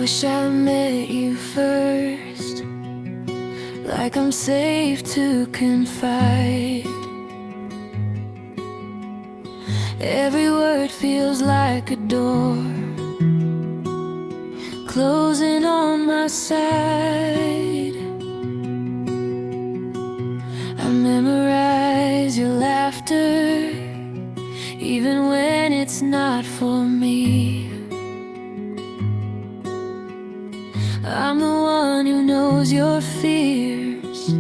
wish I met you first, like I'm safe to confide. Every word feels like a door closing on my side. I memorize your laughter, even when it's not for me. I'm the one who knows your fears,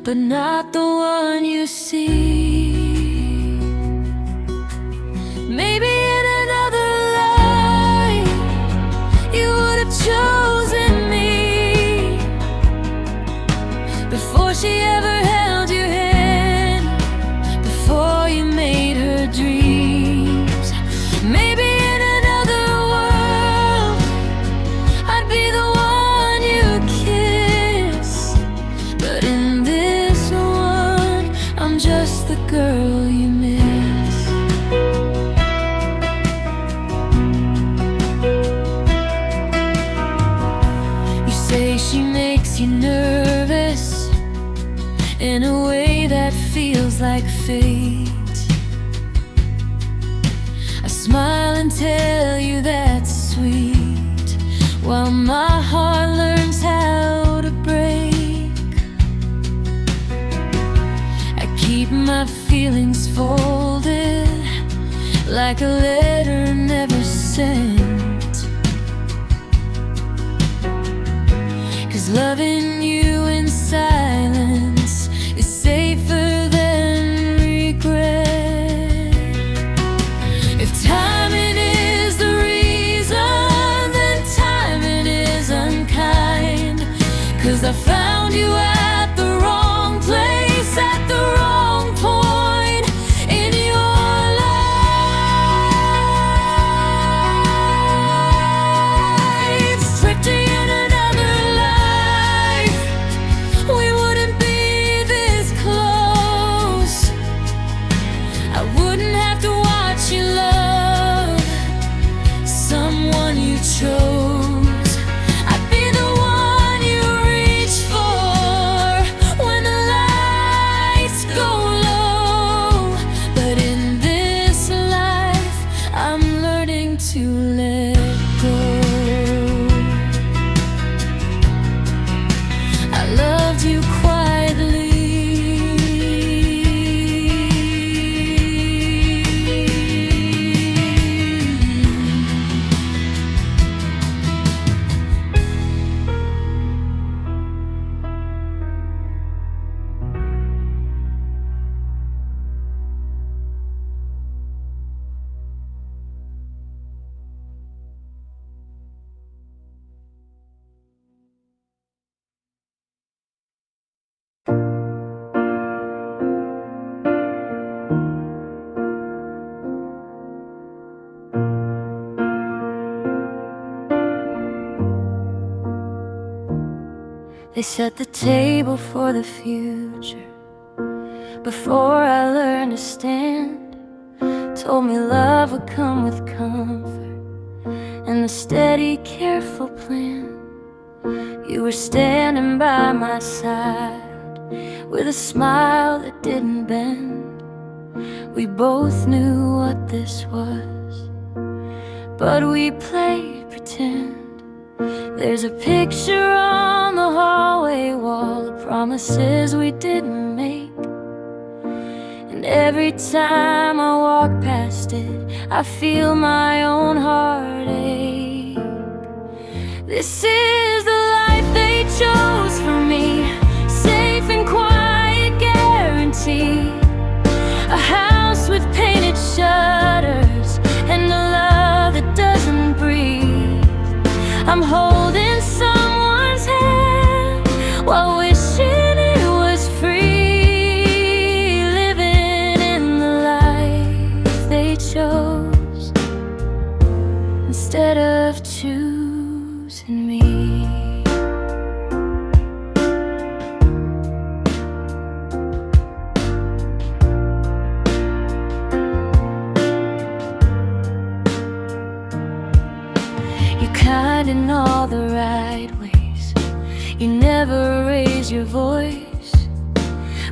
but not the one you see. Maybe in another life you would have chosen me before she ever held your hand, before you made her dreams. Maybe in another world I'd be the one you kiss, but in this one I'm just the girl you miss. You say she makes you nervous in a way that feels like fate. I smile and tell you that's sweet, while my heart learns how to break. I keep my feelings folded like a letter never sent, 'cause loving you in silence is safer than regret. If timing is the reason, then timing is unkind, 'cause I found you at the wrong place at the wrong point in your life. Drifting in another life, we wouldn't be this close. I wouldn't have to watch you love someone you chose. I'd be the one you reach for when the lights go low. But in this life I'm learning to let go. I loved you quietly, they set the table for the future before I learned to stand. Told me love would come with comfort and a steady, careful plan. You were standing by my side with a smile that didn't bend. We both knew what this was, but we played pretend. There's a picture on the hallway wall of promises we didn't make, and every time I walk past it I feel my own heart ache. This is the life they chose for me, safe and quiet, guaranteed. A house with painted shutters and a love that doesn't breathe. I'm holding someone's hand while wishing it was free, living in the life they chose instead of choosing me. kind in all the right ways. You never raise your voice,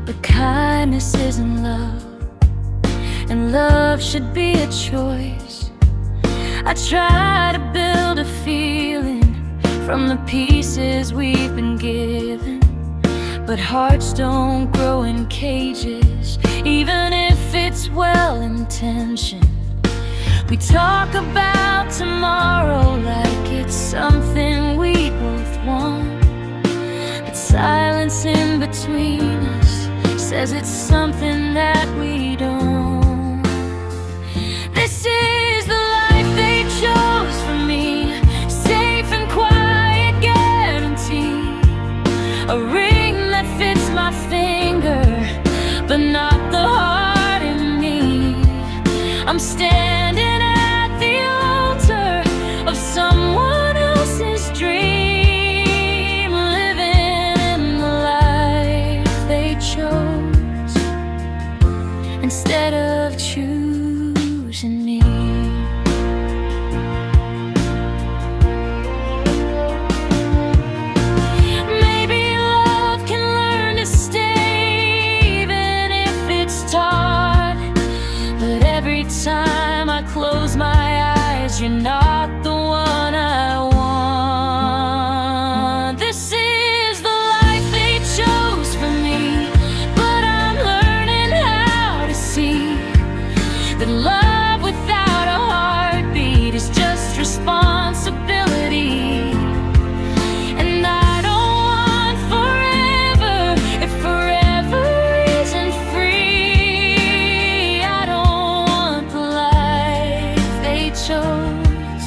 but kindness isn't love, and love should be a choice. I try to build a feeling from the pieces we've been given, but hearts don't grow in cages, even if it's well-intentioned. We talk about tomorrow like it's something we both want, but silence in between us says it's something that we don't. This is the life they chose for me, safe and quiet, guaranteed. A ring that fits my finger, but not the heart in me. I'm standing at the altar of someone else's dream, living in the life they chose instead of choosing me. Maybe love can learn to stay, even if it's taught, but every time I close my eyes, you're not the one I want. This is the life they chose for me, but I'm learning how to see that love without a heartbeat is just responsibility. And I don't want forever if forever isn't free. I don't want the life they chose.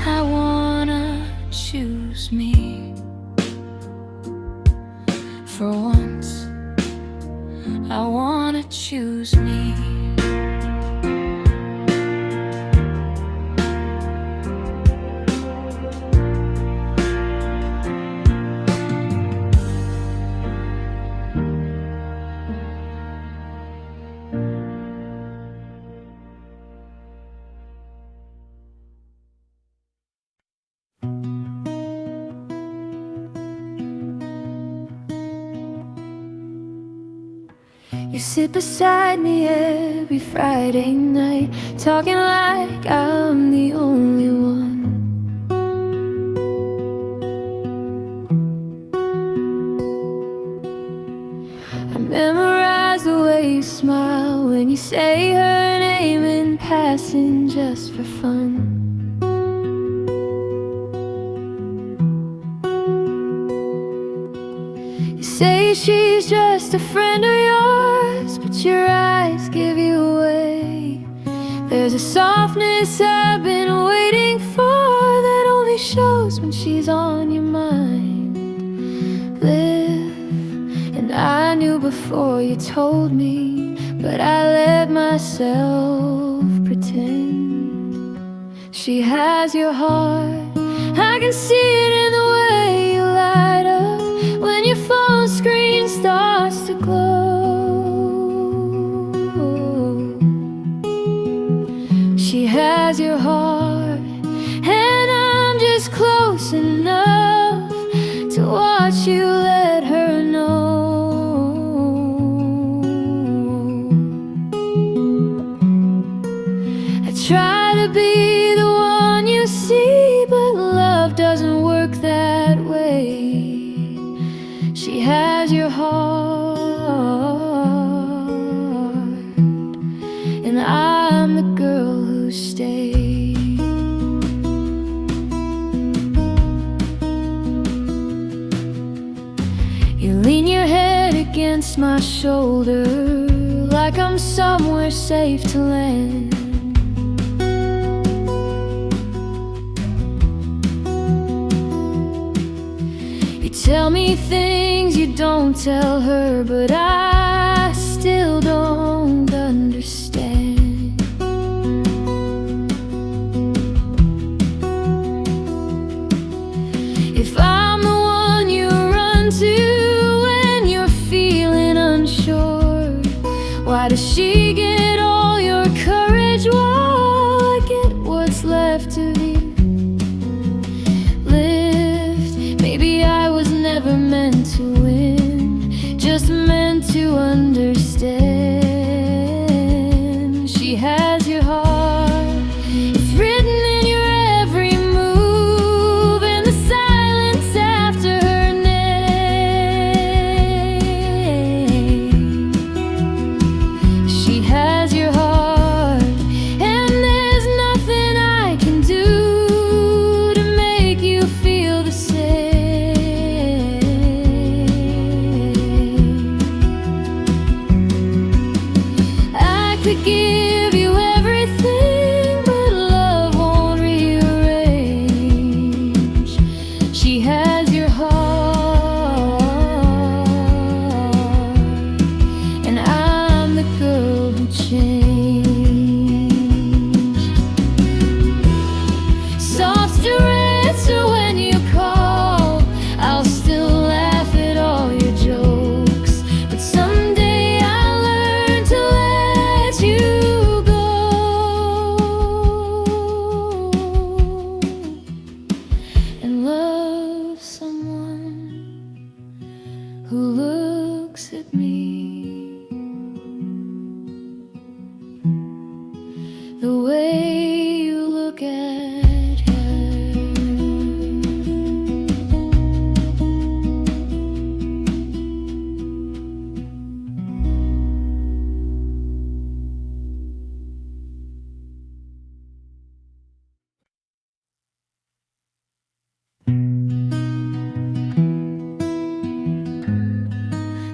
I wanna choose me. For once, I wanna choose me. You sit beside me every Friday night, talking like I'm the only one. I memorize the way you smile when you say her name in passing just for fun. You say she's just a friend of yours, but your eyes give you away. There's a softness I've been waiting for that only shows when she's on your mind. Live, and I knew before you told me, but I let myself pretend. She has your heart, I can see it in the way you light up when your phone screen starts to glow. She has your heart, and I'm just close enough to watch you let her know. I try to be the one you see, but love doesn't work that way. She has your heart, and I'm the girl who stayed. You lean your head against my shoulder like I'm somewhere safe to land. You tell me things you don't tell her, but I still don't understand. If I'm the one you run to when you're feeling unsure, why does she get all your courage while I get what's left of you? understand. She has your heart, it's written in your every move, and the silence after her name. She has your heart, and there's nothing I can do to make you feel the same. I could give you everything, but love won't rearrange. She has your heart, and I'm the girl who changed. Soft to answer when you call, I'll still laugh at all your jokes, but someday I'll learn to let you go and love someone who looks at me the way you look at her.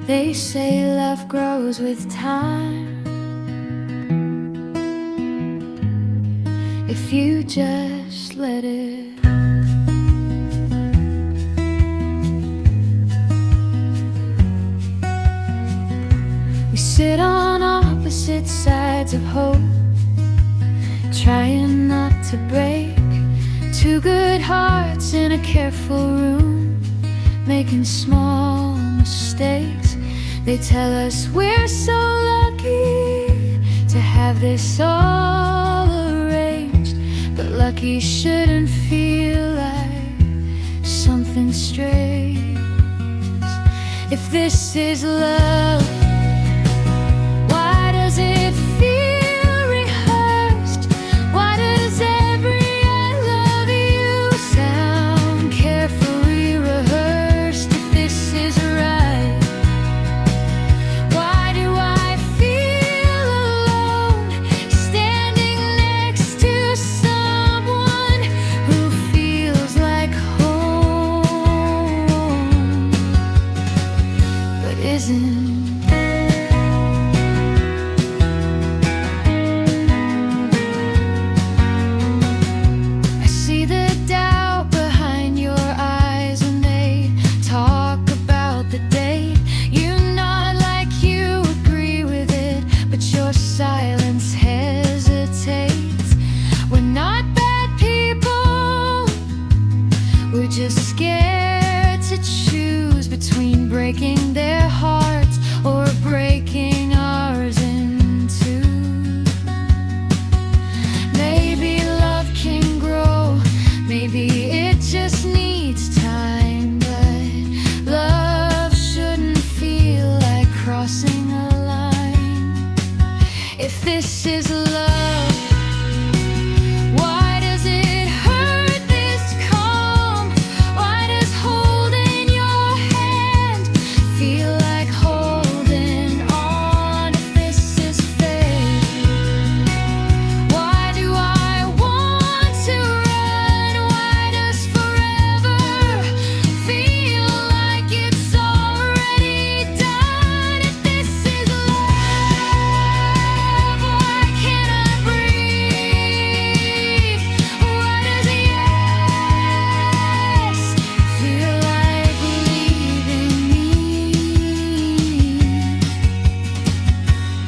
They say love grows with time if you just let it. We sit on opposite sides of hope, trying not to break. Two good hearts in a careful room, making small mistakes. They tell us we're so lucky to have this all arranged, but lucky shouldn't feel like something strange. If this is love, why does it feel rehearsed? Why does every I love you sound carefully rehearsed? If this is right, why do I feel alone, standing next to someone who feels like home, but isn't? I see the doubt behind your eyes when they talk about the date. You nod like you agree with it, but your silence hesitates. We're not bad people, we're just scared to choose between breaking their hearts or breaking ours in two. Maybe love can grow, maybe it just needs time, but love shouldn't feel like crossing a line. If this is love, why does it hurt this calm? Why does holding your hand feel like holding on? If this is fate, why do I want to run? Why does forever feel like it's already done? If this is love, why can't I breathe? Why does yes feel like leaving me?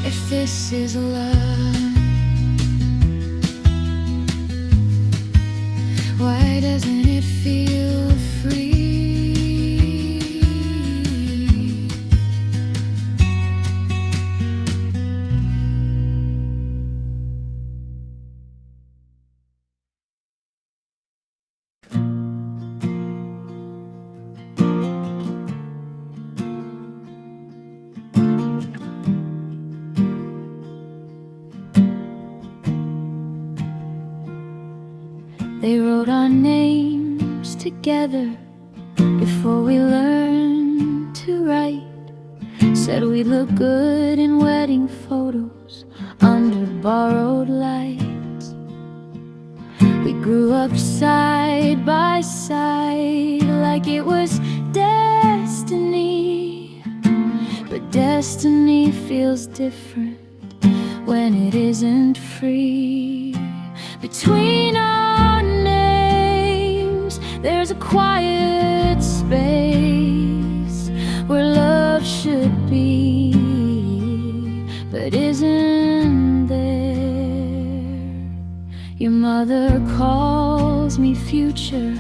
If this is love, why doesn't it feel free? They wrote our names together before we learned to write. Said we'd look good in wedding photos under borrowed lights. We grew up side by side like it was destiny. But destiny feels different when it isn't free. Between our names there's a quiet space where love should be, but isn't there. Your mother calls me future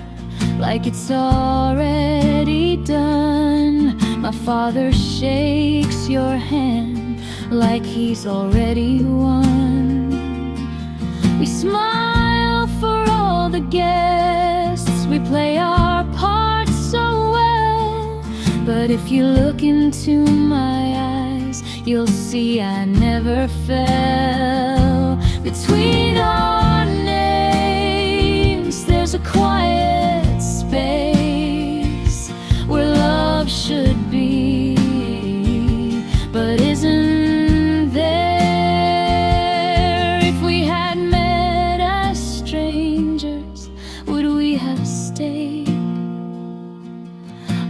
like it's already done. My father shakes your hand like he's already won. We smile for all the guests, we play our parts so well. But if you look into my eyes, you'll see I never fell. Between our names there's a quiet space where love should be, but isn't there. If we had met as strangers, would we have stayed?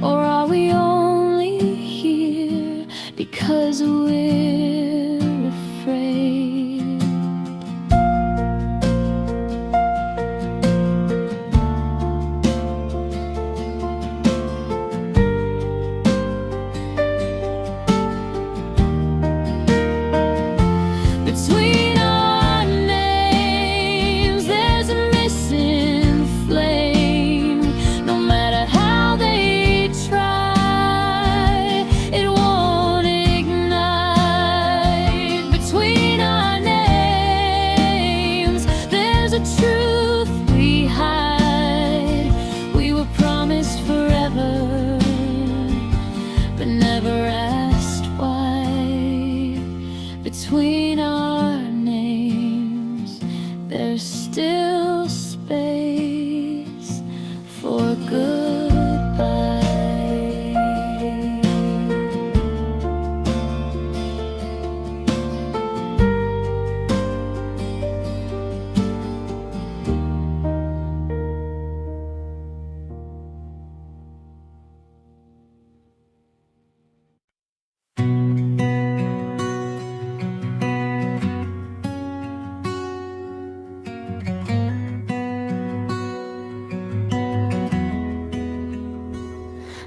Or are we only here because we're afraid? Between our names there's a missing flame. No matter how they try, it won't ignite. Between our names there's a truth we hide. We were promised forever, but never asked why. Between our names there's still space for goodbye.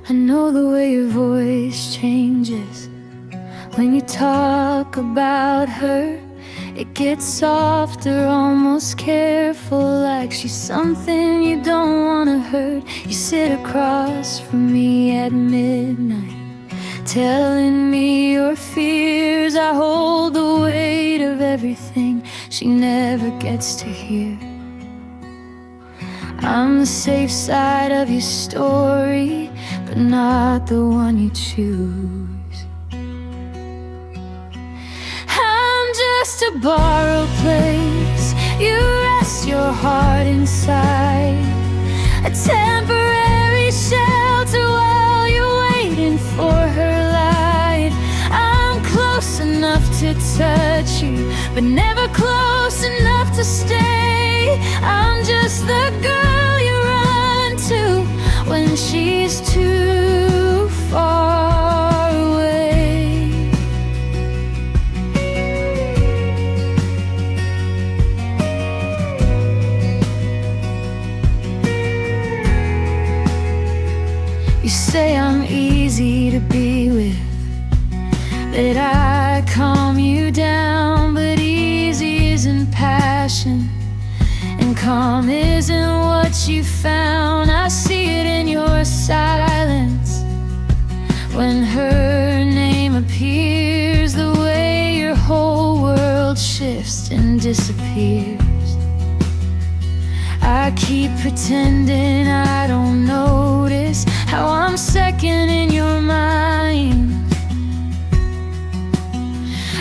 I know the way your voice changes when you talk about her. It gets softer, almost careful, like she's something you don't wanna hurt. You sit across from me at midnight, telling me your fears. I hold the weight of everything she never gets to hear. I'm the safe side of your story, but not the one you choose. I'm just a borrowed place you rest your heart inside, a temporary shelter while you're waiting for her light. I'm close enough to touch you, but never close enough to stay. I'm just the girl you run to when she's too far away. You say I'm easy to be with, that I calm you down, but easy isn't passion, and calm isn't what you found. I see it in your silence when her name appears, the way your whole world shifts and disappears. I keep pretending I don't notice how I'm second in your mind.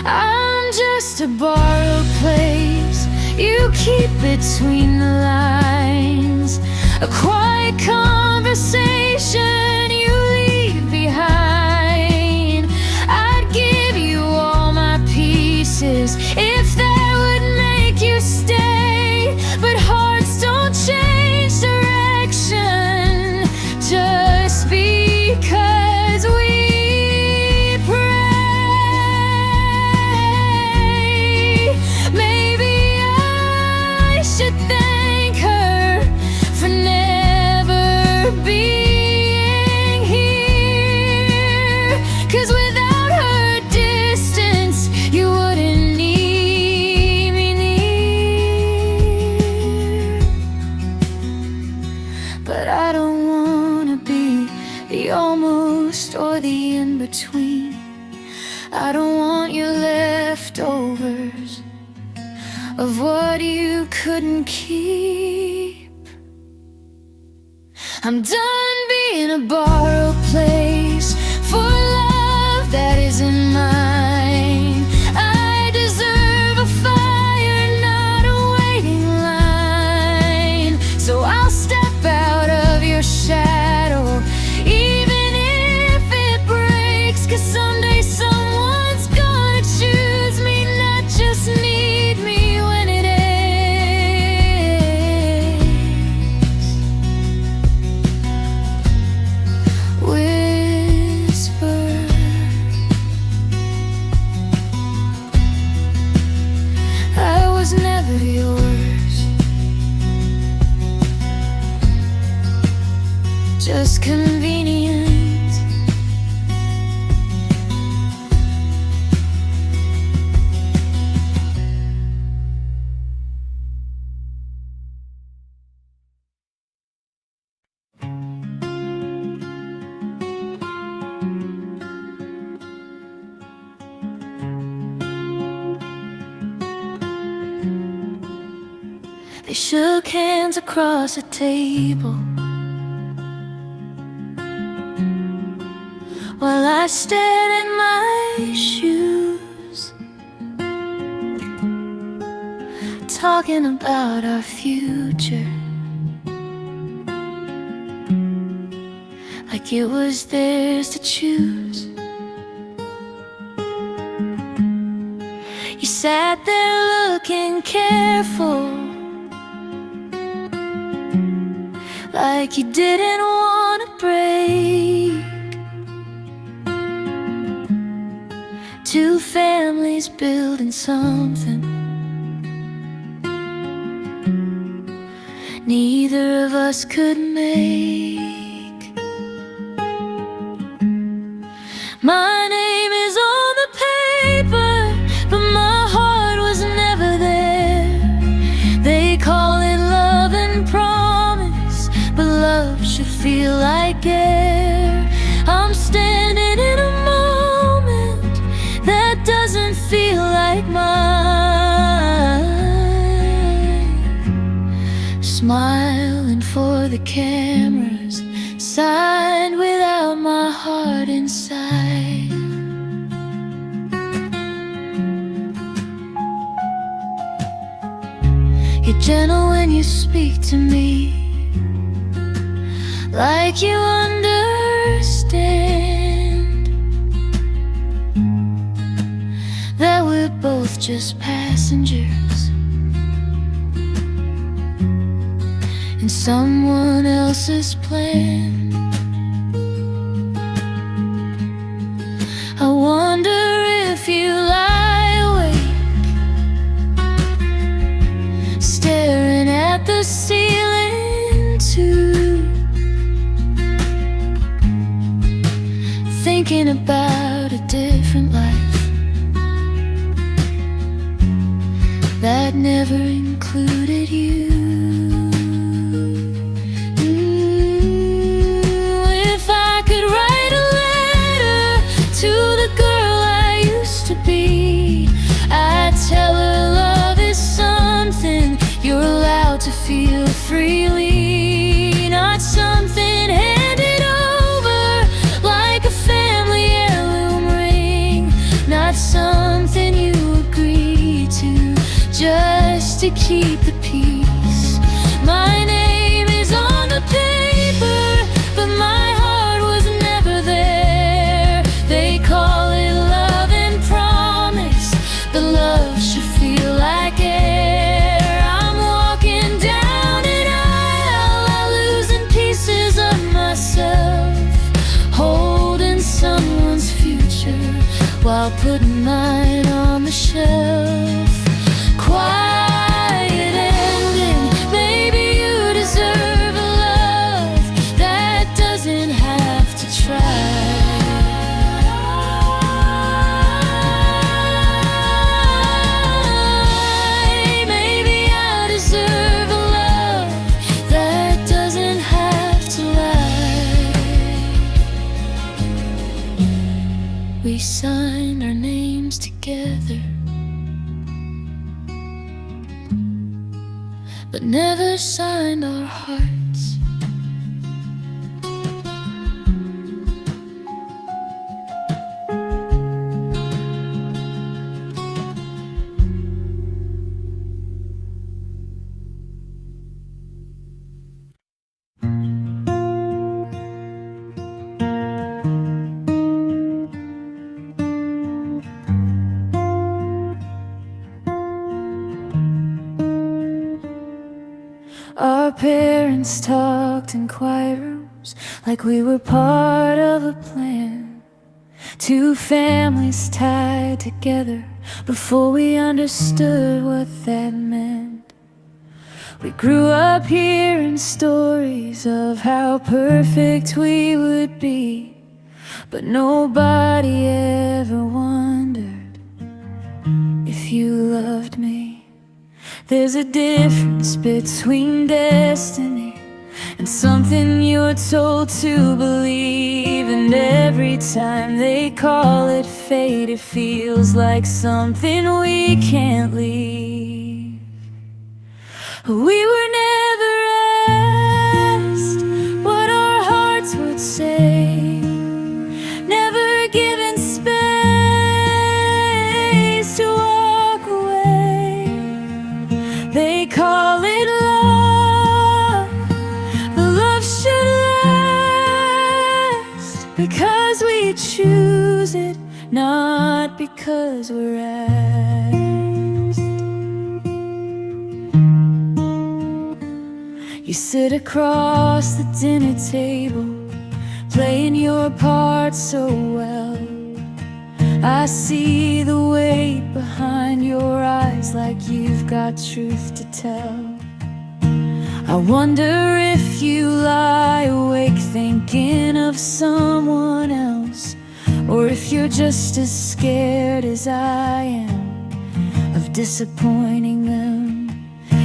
I'm just a borrowed place you keep between the lines. hands, a quiet conversation you leave behind. I'd give you all my pieces if that would make you stay, but hearts don't change direction just because we pray. Maybe I should thank her for never being here, 'cause without her distance you wouldn't need me near. But I don't wanna be the almost or the in-between. I don't want your leftovers of what you couldn't keep. I'm done being a borrowed place for love that isn't mine. I deserve a fire, not a waiting line. So I'll step out of your shadow, even if it breaks, 'cause someday someone's gonna choose me, not just need me when it ends. Whisper, I was never yours, just convenient. They shook hands across a table while I stared at my shoes, talking about our future like it was theirs to choose. You sat there looking careful, like you didn't want to break. Two families building something neither of us could make. My name is on the paper, but my heart was never there. They call it love and promise, but love should feel like air. I'm standing in a moment that doesn't feel like mine, smiling for the cameras, signed without my heart inside. You're gentle when you speak to me, like you understand that we're both just passengers in someone else's plan. I wonder if you lie awake, staring at the ceiling too, thinking about a different life that never included you. If I could write a letter to the girl I used to be, I'd tell her love is something you're allowed to feel freely, not something handed over like a family heirloom ring, not something you agree to just to keep the peace. My name is together, but never signed our hearts. Our parents talked in quiet rooms like we were part of a plan. Two families tied together before we understood what that meant. We grew up hearing stories of how perfect we would be, but nobody ever wondered if you loved me. There's a difference between destiny and something you're told to believe. And every time they call it fate, it feels like something we can't leave. We were never asked what our hearts would say, never given space to walk away. They call it love, but love should last because we choose it, not because we're asked. You sit across the dinner table, playing your part so well. I see the weight behind your eyes, like you've got truth to tell. I wonder if you lie awake thinking of someone else, or if you're just as scared as I am of disappointing them.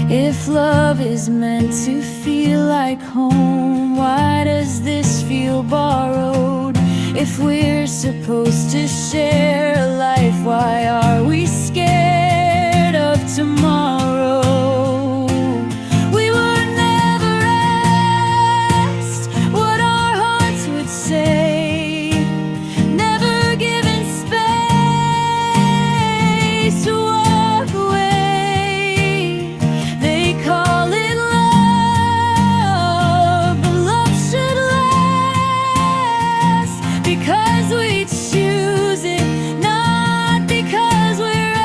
If love is meant to feel like home, why does this feel borrowed? If we're supposed to share a life, why are we scared of tomorrow? We were never asked what our hearts would say, never given space to walk away. They call it love, but love should last because we choose it, not because we're asked.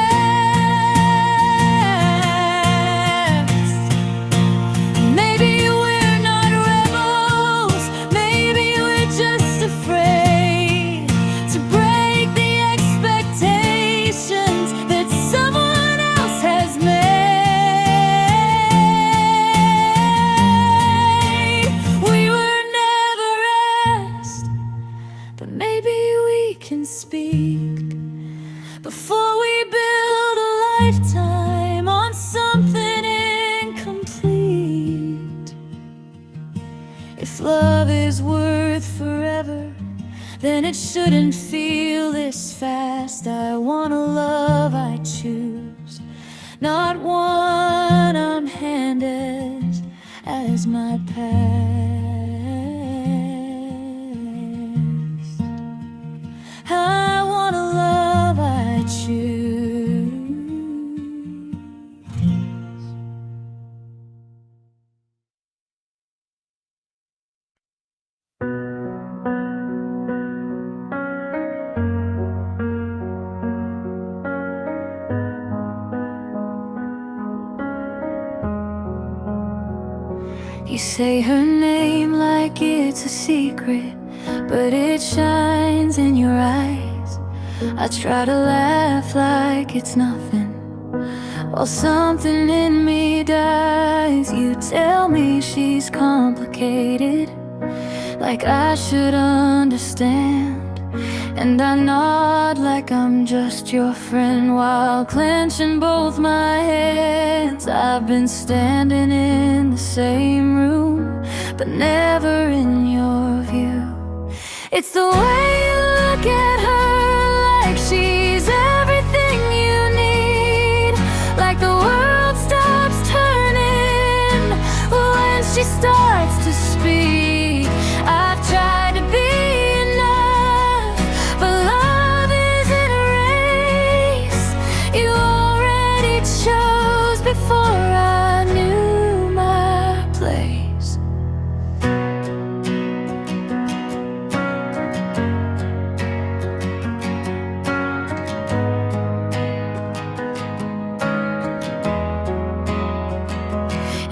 Maybe we're not rebels, maybe we're just afraid to break the expectations that someone else has made. We were never asked, but maybe we can speak before we build a lifetime on something incomplete. If love is worth forever, then it shouldn't feel this fast. I want a love I choose, not one I'm handed as my past. I want a love I choose. You say her name like it's a secret, but it shines in your eyes. I try to laugh like it's nothing, while something in me dies. You tell me she's complicated, like I should understand. And I nod like I'm just your friend, while clenching both my hands. I've been standing in the same room, but never in your view. It's the way you look at her, like she's everything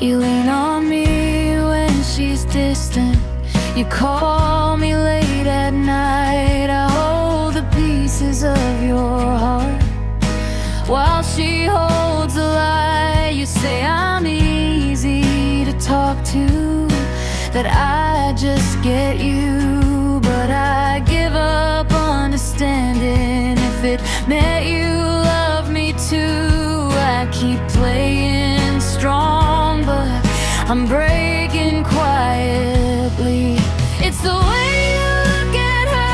You lean on me when she's distant. You call me late at night. I hold the pieces of your heart while she holds a lie. You say I'm easy to talk to, that I just get you, but I give up understanding if it meant you love me too. I keep playing strong, but I'm breaking quietly. It's the way you look at her,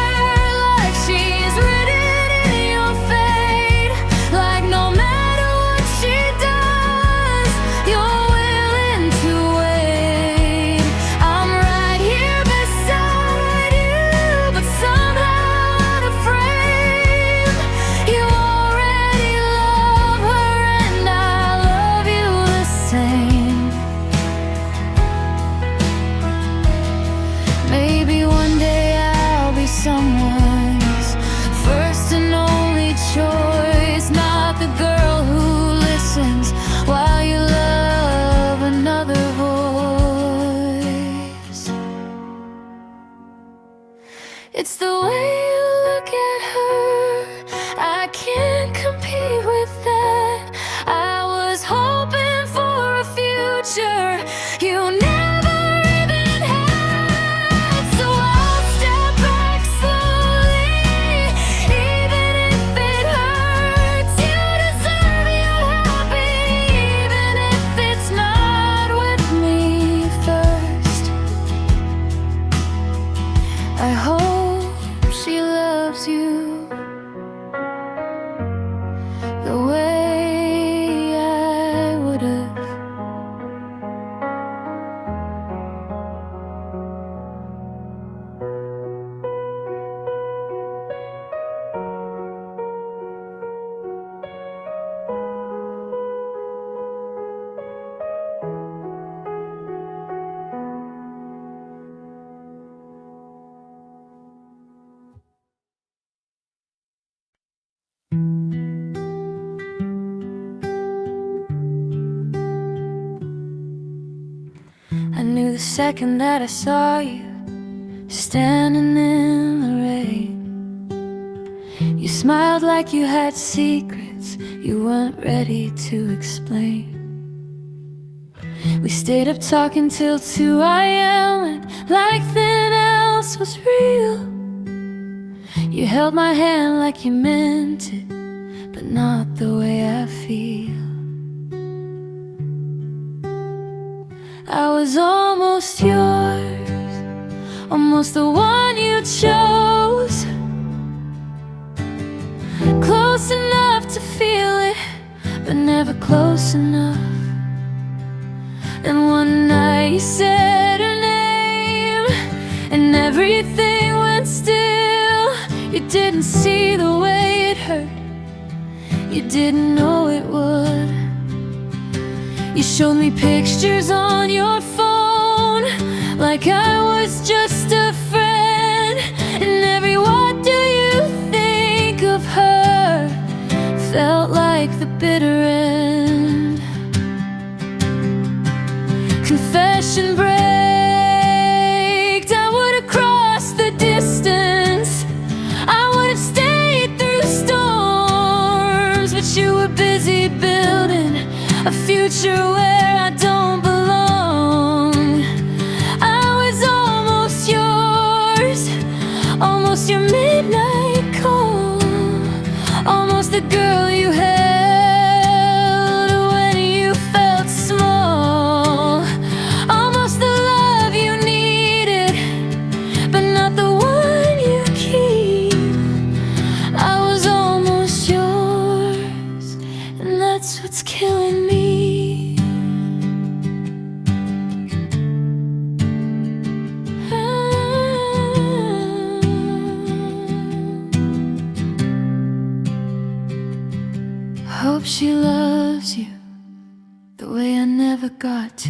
like she's written in your fate, like no matter what she does, you're willing to wait. I'm right here beside you, but somehow out of frame. You already love her and I love you the same. Maybe one day I'll be someone's first and only choice, not the girl who listens while you love another voice. It's the way you look at her, I can't compete with that. I was hoping for a future you never even had, so I'll step back slowly, even if it hurts. You deserve your happy, even if it's not with me first. I hope she loves you the way I would've. I knew the second that I saw you standing in the rain. You smiled like you had secrets you weren't ready to explain. We stayed up talking till 2 a.m. and like nothing else was real. You held my hand like you meant it, but not the way I feel. I was almost yours, almost the one you chose, close enough to feel it, but never close enough. And one night you said her name, and everything went still. You didn't see the way it hurt, you didn't know it would. You showed me pictures on your phone, like I was just a friend. And every what do you think of her felt like the bitter end. Confession break, I would have crossed the distance, I would have stayed through storms, but you were busy building a future where I don't belong. I was almost yours, almost your midnight call, almost the girl you held when you felt small, almost the love you needed, but not the one you keep. I was almost yours, and that's what's killing me. Hope she loves you the way I never got to.